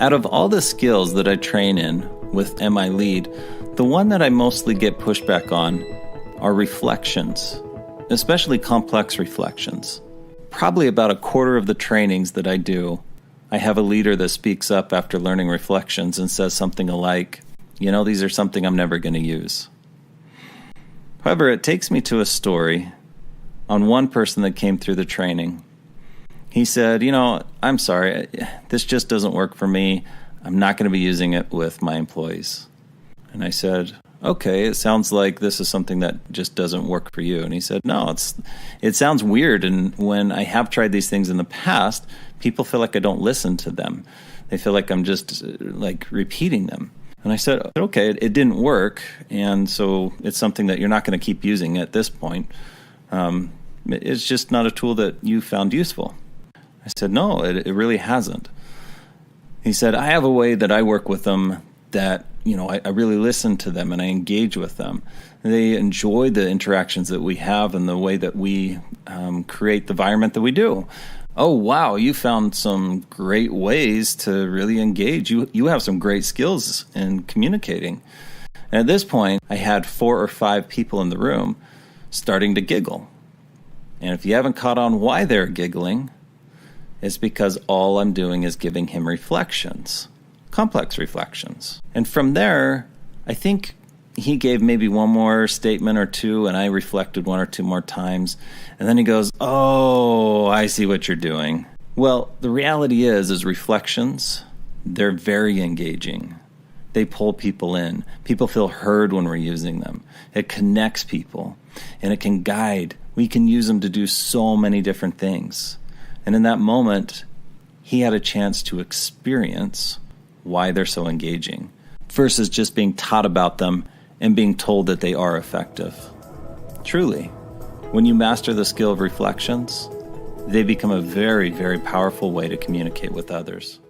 Out of all the skills that I train in with MI Lead, the one that I mostly get pushback on are reflections, especially complex reflections. Probably about a quarter of the trainings that I do, I have a leader that speaks up after learning reflections and says something like, these are something I'm never going to use. However, it takes me to a story on one person that came through the training. He said, I'm sorry, this just doesn't work for me. I'm not going to be using it with my employees. And I said, okay, it sounds like this is something that just doesn't work for you. And he said, no, it sounds weird. And when I have tried these things in the past, people feel like I don't listen to them. They feel like I'm just repeating them. And I said, okay, it didn't work. And so it's something that you're not going to keep using at this point. It's just not a tool that you found useful. I said, no, it really hasn't. He said, I have a way that I work with them that, I really listen to them and I engage with them. They enjoy the interactions that we have and the way that we create the environment that we do. Oh, wow, you found some great ways to really engage. You have some great skills in communicating. And at this point, I had 4 or 5 people in the room starting to giggle. And if you haven't caught on why they're giggling, it's because all I'm doing is giving him reflections, complex reflections. And from there, I think he gave maybe one more statement or two, and I reflected 1 or 2 more times. And then he goes, oh, I see what you're doing. Well, the reality is reflections, they're very engaging. They pull people in. People feel heard when we're using them. It connects people, and it can guide. We can use them to do so many different things. And in that moment, he had a chance to experience why they're so engaging versus just being taught about them and being told that they are effective. Truly, when you master the skill of reflections, they become a very, very powerful way to communicate with others.